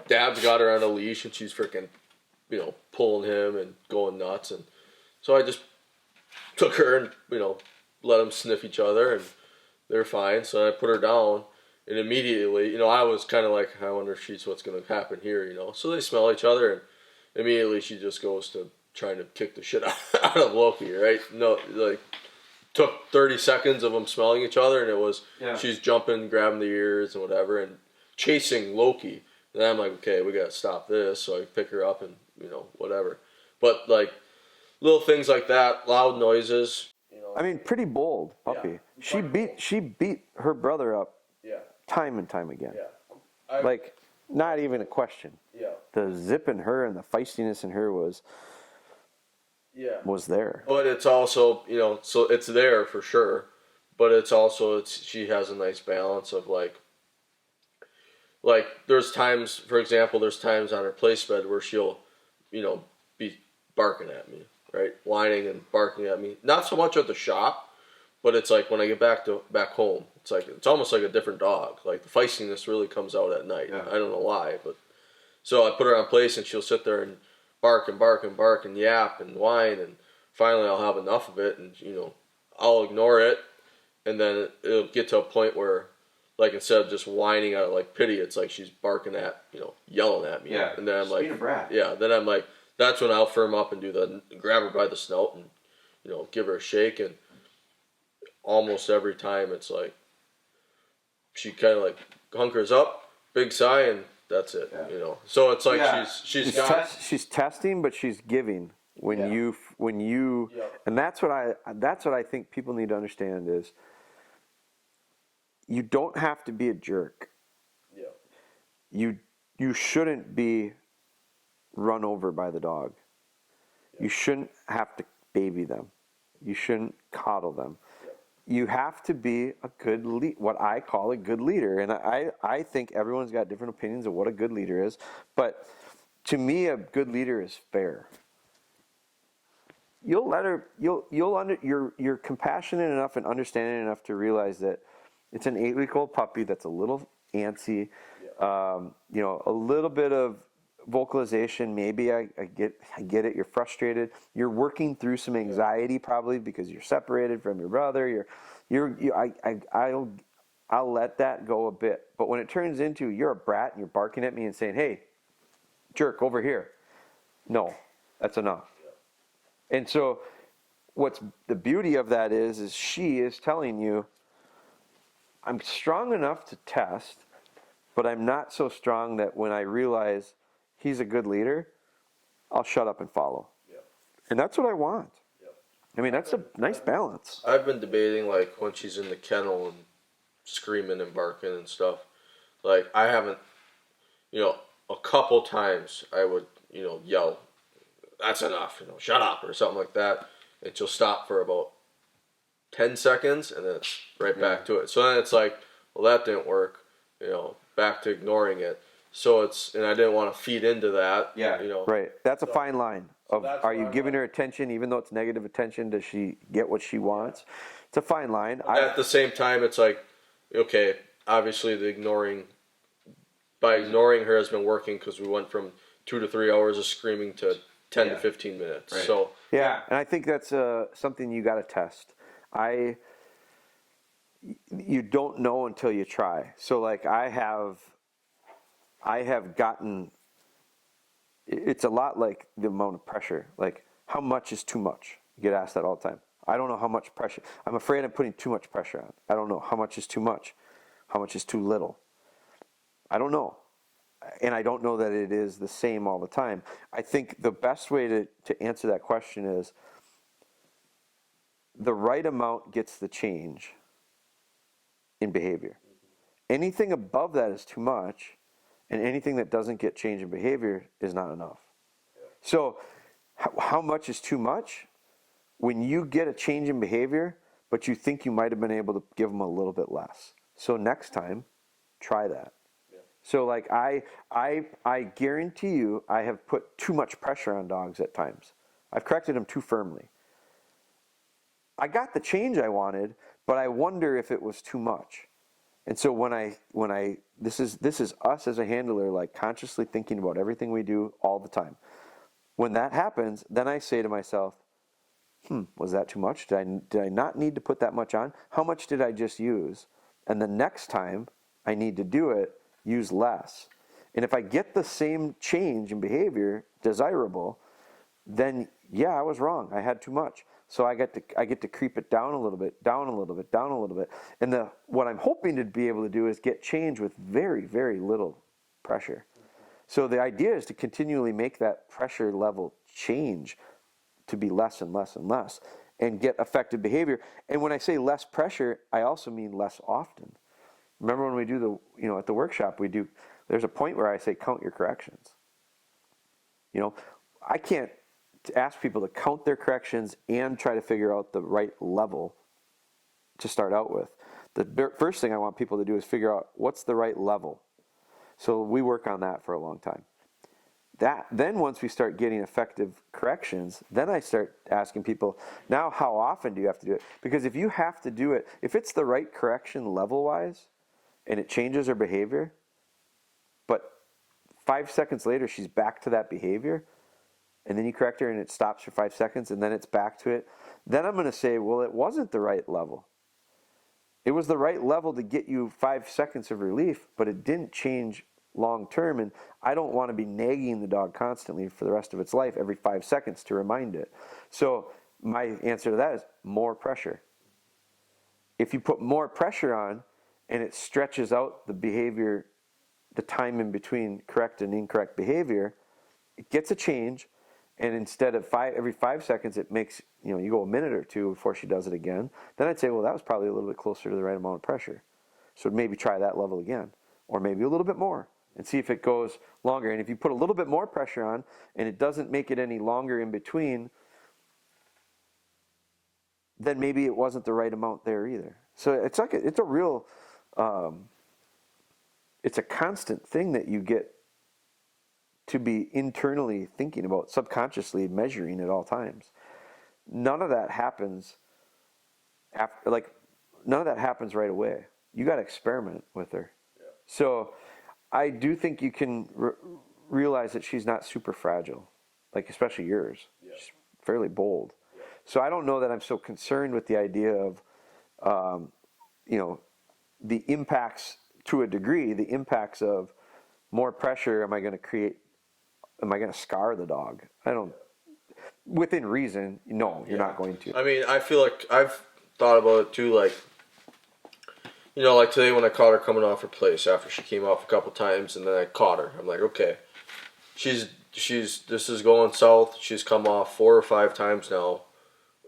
Dad's got her on a leash, and she's freaking, pulling him and going nuts, and so I just took her and let them sniff each other, and they're fine. So I put her down. And immediately, I was kind of like, I wonder if she's what's going to happen here, So they smell each other, and immediately she just goes to trying to kick the shit out of Loki, right? No, took 30 seconds of them smelling each other, and it was, she's jumping, grabbing the ears and whatever, and chasing Loki. And I'm like, okay, we got to stop this. So I pick her up and, whatever. But, little things like that, loud noises. I mean, pretty bold puppy. Yeah. She beat her brother up. Yeah. Time and time again. Yeah. Not even a question. Yeah. The zip in her and the feistiness in her was there. But it's also, so it's there for sure. But it's also, she has a nice balance of there's times, for example, there's times on her place bed where she'll, be barking at me, right? Whining and barking at me. Not so much at the shop, but it's like when I get back home, it's almost like a different dog. Like the feistiness really comes out at night. Yeah. I don't know why, but so I put her on place and she'll sit there and bark and bark and bark and yap and whine, and finally I'll have enough of it, and I'll ignore it, and then it'll get to a point where instead of just whining out of pity, it's like she's barking at yelling at me. Yeah. And then I'm like, being a brat. yeah, then I'm like, that's when I'll firm up and grab her by the snout and give her a shake, and almost every time it's like she kind of hunkers up, big sigh, and that's it. So it's like she's testing, but she's giving when you and that's what I think people need to understand is you don't have to be a jerk. You shouldn't be run over by the dog. You shouldn't have to baby them. You shouldn't coddle them. You have to be a good what I call a good leader. And I think everyone's got different opinions of what a good leader is. But to me, a good leader is fair. You'll let her, you're compassionate enough and understanding enough to realize that it's an 8-week-old puppy that's a little antsy, a little bit of vocalization. Maybe I get it. You're frustrated. You're working through some anxiety probably because you're separated from your brother. I'll let that go a bit. But when it turns into you're a brat and you're barking at me and saying, "Hey, jerk, over here," no, that's enough. And so, what's the beauty of that is she is telling you, I'm strong enough to test, but I'm not so strong that when I realize he's a good leader, I'll shut up and follow. And that's what I want. I mean, that's a nice balance. I've been debating when she's in the kennel and screaming and barking and stuff. I haven't, a couple times I would, yell that's enough, shut up or something like that. And she'll stop for about 10 seconds and then it's right back to it. So then it's like, well, that didn't work, back to ignoring it. So and I didn't want to feed into that. Right. That's a fine line of, that's are what you I'm giving like- her attention even though it's negative attention? Does she get what she wants? It's a fine line. At the same time, it's like, okay, obviously by ignoring her has been working because we went from 2 to 3 hours of screaming to 10 to 15 minutes. Right. So Yeah, and I think that's something you got to test. You don't know until you try. So like I have gotten. It's a lot like the amount of pressure. Like how much is too much? You get asked that all the time. I don't know how much pressure. I'm afraid I'm putting too much pressure on. I don't know how much is too much. How much is too little? I don't know. And I don't know that it is the same all the time. I think the best way to answer that question is the right amount gets the change in behavior. Anything above that is too much, and anything that doesn't get change in behavior is not enough. So how much is too much? When you get a change in behavior, but you think you might have been able to give them a little bit less. So next time, try that. So like I guarantee you I have put too much pressure on dogs at times. I've corrected them too firmly. I got the change I wanted, but I wonder if it was too much. And so this is us as a handler, like consciously thinking about everything we do all the time. When that happens, then I say to myself, was that too much? Did I not need to put that much on? How much did I just use? And the next time I need to do it, use less. And if I get the same change in behavior, desirable, then yeah, I was wrong. I had too much. So I get to creep it down a little bit, down a little bit, down a little bit. And what I'm hoping to be able to do is get change with very, very little pressure. So the idea is to continually make that pressure level change to be less and less and less and get effective behavior. And when I say less pressure, I also mean less often. Remember when we do at the workshop, there's a point where I say, count your corrections. I can't ask people to count their corrections and try to figure out the right level to start out with. The first thing I want people to do is figure out what's the right level. So we work on that for a long time. Then once we start getting effective corrections, then I start asking people, now how often do you have to do it? Because if you have to do it, if it's the right correction level-wise, and it changes her behavior, but 5 seconds later she's back to that behavior, and then you correct her and it stops for 5 seconds, and then it's back to it, then I'm going to say, well, it wasn't the right level. It was the right level to get you 5 seconds of relief, but it didn't change long term, and I don't want to be nagging the dog constantly for the rest of its life every 5 seconds to remind it. So my answer to that is more pressure. If you put more pressure on and it stretches out the behavior, the time in between correct and incorrect behavior, it gets a change, and instead of every 5 seconds, it makes, you go a minute or two before she does it again, then I'd say, well, that was probably a little bit closer to the right amount of pressure. So maybe try that level again, or maybe a little bit more, and see if it goes longer. And if you put a little bit more pressure on and it doesn't make it any longer in between, then maybe it wasn't the right amount there either. So it's like it's a real, it's a constant thing that you get to be internally thinking about, subconsciously measuring at all times. None of that happens none of that happens right away. You got to experiment with her. Yeah. So I do think you can realize that she's not super fragile, like especially yours. Yeah. She's fairly bold. Yeah. So I don't know that I'm so concerned with the idea of, the impacts to a degree, the impacts of more pressure. Am I going to scar the dog? I don't, within reason, no, you're not going to. I mean, I feel like I've thought about it too, like today when I caught her coming off her place after she came off a couple times, and then I caught her. I'm like, okay, this is going south. She's come off 4 or 5 times now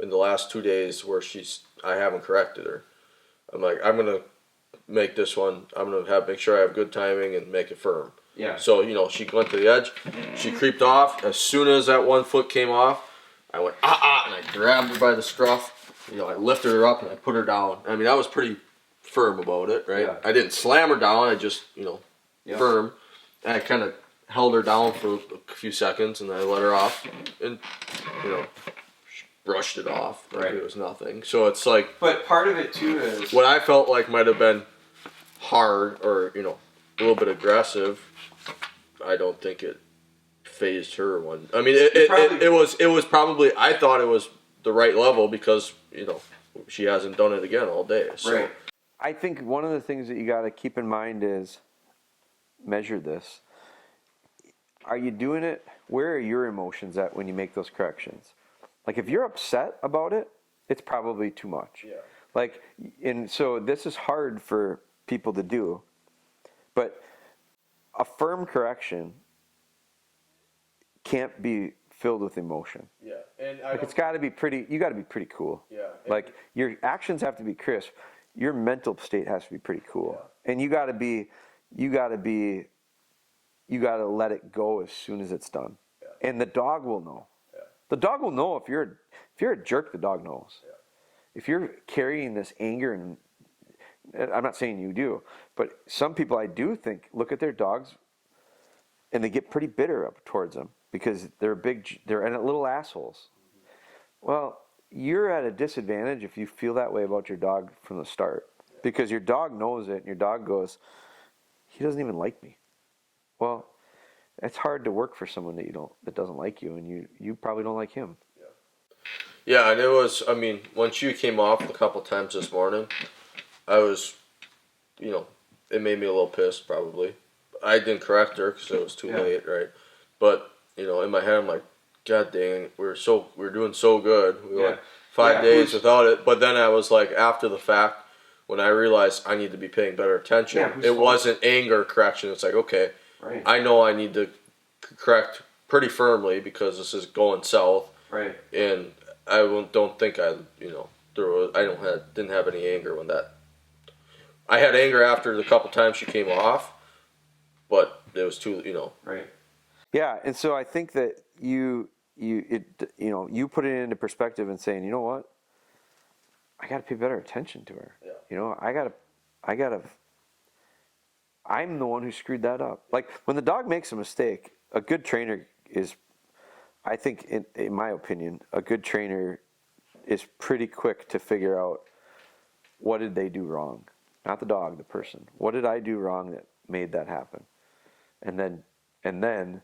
in the last 2 days where I haven't corrected her. I'm like, I'm gonna make this one. I'm gonna make sure I have good timing and make it firm. Yeah. So she went to the edge. She creeped off. As soon as that 1 foot came off, I went and I grabbed her by the scruff. I lifted her up and I put her down. I mean, I was pretty firm about it, right? Yeah. I didn't slam her down. I just firm. And I kind of held her down for a few seconds and I let her off and brushed it off. Like it was nothing. So it's like. But part of it too is what I felt like might have been hard or a little bit aggressive. I don't think it phased her one. I mean, it was probably. I thought it was the right level because she hasn't done it again all day. So. Right. I think one of the things that you got to keep in mind is measure this. Are you doing it? Where are your emotions at when you make those corrections? Like if you're upset about it, it's probably too much. Yeah. Like, and so this is hard for people to do, but a firm correction can't be filled with emotion. Yeah, and it's got to be pretty. You got to be pretty cool. Yeah. Like your actions have to be crisp. Your mental state has to be pretty cool, and you got to let it go as soon as it's done, and the dog will know. The dog will know if you're a jerk. The dog knows. If you're carrying this anger, and I'm not saying you do, but some people I do think look at their dogs, and they get pretty bitter up towards them because they're little assholes. Well, you're at a disadvantage if you feel that way about your dog from the start, because your dog knows it, and your dog goes, he doesn't even like me. Well, it's hard to work for someone that doesn't like you, and you probably don't like him. Yeah, and it was. I mean, when she came off a couple times this morning, I was, it made me a little pissed. Probably, I didn't correct her because it was too late, right? But in my head, I'm like, God dang, we're doing so good. We went 5 days without it. But then I was like, after the fact, when I realized I need to be paying better attention, it wasn't anger correction. It's like, okay, I know I need to correct pretty firmly because this is going south. Right. And I don't think I didn't have any anger when that. I had anger after the couple times she came off, but it was too, Right. Yeah, and so I think that you put it into perspective and saying, you know what, I got to pay better attention to her. Yeah. I'm the one who screwed that up. Like when the dog makes a mistake, a good trainer is, I think, in my opinion, a good trainer is pretty quick to figure out what did they do wrong, not the dog, the person. What did I do wrong that made that happen, and then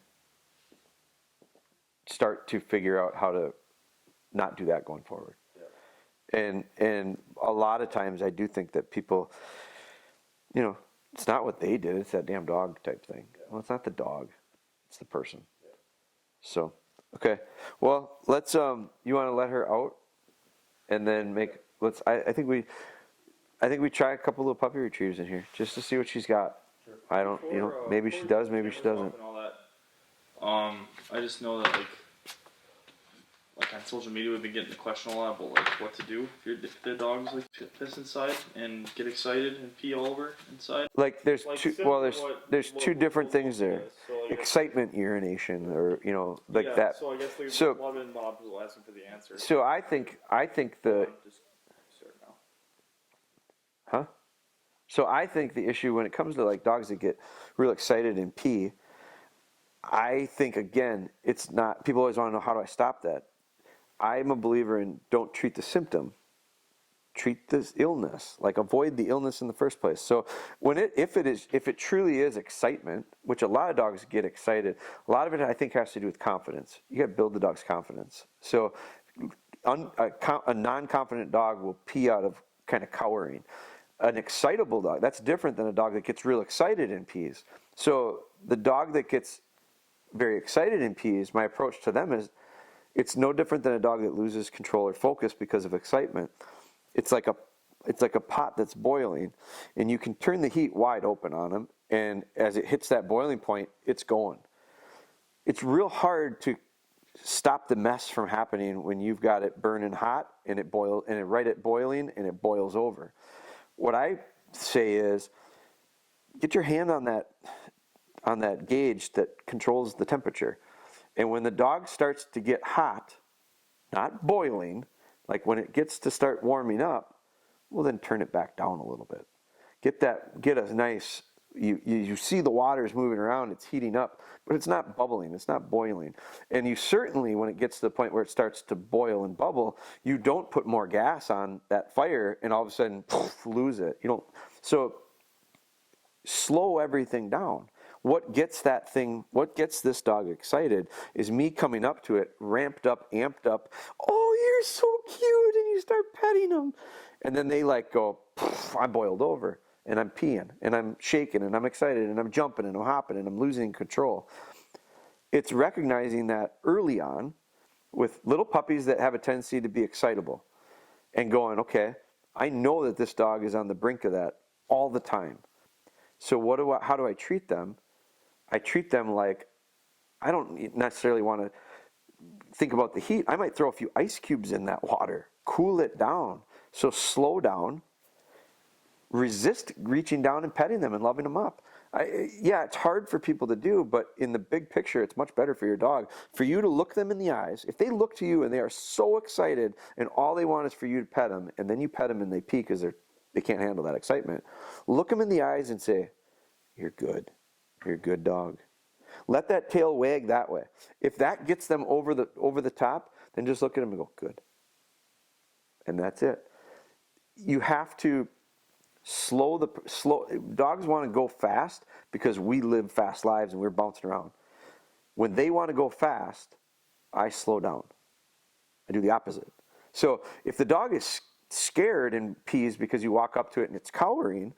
start to figure out how to not do that going forward. Yeah. And a lot of times I do think that people, it's not what they did, it's that damn dog type thing. Yeah. Well, it's not the dog, it's the person. Yeah. So, okay. Well, let's you want to let her out and then I think we try a couple of puppy retrievers in here just to see what she's got. Sure. I don't, maybe she does, maybe she doesn't. I just know that like on social media we've been getting the question a lot about like what to do if the dogs like piss inside and get excited and pee all over inside. Like there's two different things there. So excitement urination or that. So I guess a lot of mobs will ask him for the answer. So I think the just start now. Huh? So I think the issue when it comes to like dogs that get real excited and pee, I think again, it's not, people always want to know, how do I stop that? I'm a believer in don't treat the symptom, treat this illness, like avoid the illness in the first place. So if it truly is excitement, which a lot of dogs get excited, a lot of it I think has to do with confidence. You got to build the dog's confidence. So a non-confident dog will pee out of kind of cowering. An excitable dog, that's different than a dog that gets real excited and pees. So the dog that gets very excited and pees, my approach to them is, it's no different than a dog that loses control or focus because of excitement. It's like a pot that's boiling, and you can turn the heat wide open on them, and as it hits that boiling point, it's going. It's real hard to stop the mess from happening when you've got it burning hot and it right at boiling and it boils over. What I say is, get your hand on that gauge that controls the temperature. And when the dog starts to get hot, not boiling, like when it gets to start warming up, well, then turn it back down a little bit. Get a nice, you see the water is moving around, it's heating up, but it's not bubbling, it's not boiling. And you certainly, when it gets to the point where it starts to boil and bubble, you don't put more gas on that fire and all of a sudden poof, lose it. You don't. So slow everything down. What gets this dog excited is me coming up to it, ramped up, amped up. Oh, you're so cute, and you start petting them. And then they like go, I boiled over, and I'm peeing, and I'm shaking, and I'm excited, and I'm jumping, and I'm hopping, and I'm losing control. It's recognizing that early on with little puppies that have a tendency to be excitable and going, okay, I know that this dog is on the brink of that all the time. So how do I treat them? I treat them like, I don't necessarily want to think about the heat. I might throw a few ice cubes in that water, cool it down. So slow down, resist reaching down and petting them and loving them up. Yeah, it's hard for people to do, but in the big picture, it's much better for your dog. For you to look them in the eyes. If they look to you and they are so excited and all they want is for you to pet them, and then you pet them and they pee because they can't handle that excitement, look them in the eyes and say, you're good. You're a good dog. Let that tail wag that way. If that gets them over the top, then just look at them and go, good. And that's it. You have to slow. Dogs want to go fast because we live fast lives and we're bouncing around. When they want to go fast, I slow down. I do the opposite. So if the dog is scared and pees because you walk up to it and it's cowering,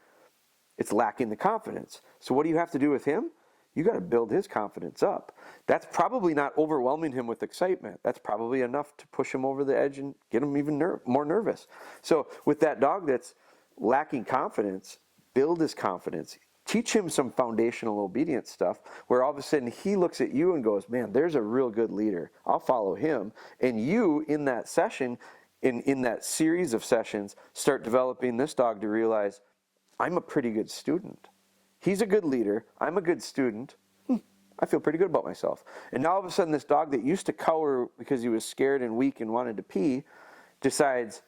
it's lacking the confidence. So what do you have to do with him? You got to build his confidence up. That's probably not overwhelming him with excitement. That's probably enough to push him over the edge and get him even more nervous. So with that dog that's lacking confidence, build his confidence. Teach him some foundational obedience stuff where all of a sudden he looks at you and goes, man, there's a real good leader. I'll follow him. And you, in that session, in that series of sessions, start developing this dog to realize, I'm a pretty good student. He's a good leader. I'm a good student. I feel pretty good about myself. And now all of a sudden this dog that used to cower because he was scared and weak and wanted to pee decides,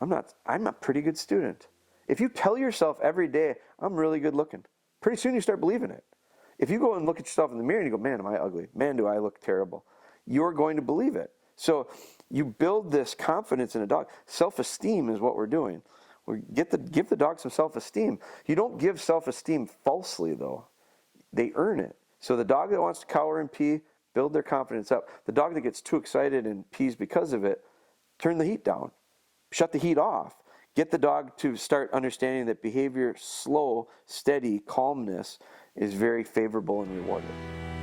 I'm a pretty good student. If you tell yourself every day, I'm really good looking, pretty soon you start believing it. If you go and look at yourself in the mirror and you go, man, am I ugly? Man, do I look terrible? You're going to believe it. So you build this confidence in a dog. Self-esteem is what we're doing. Give the dog some self-esteem. You don't give self-esteem falsely, though. They earn it. So the dog that wants to cower and pee, build their confidence up. The dog that gets too excited and pees because of it, turn the heat down. Shut the heat off. Get the dog to start understanding that behavior, slow, steady, calmness is very favorable and rewarding.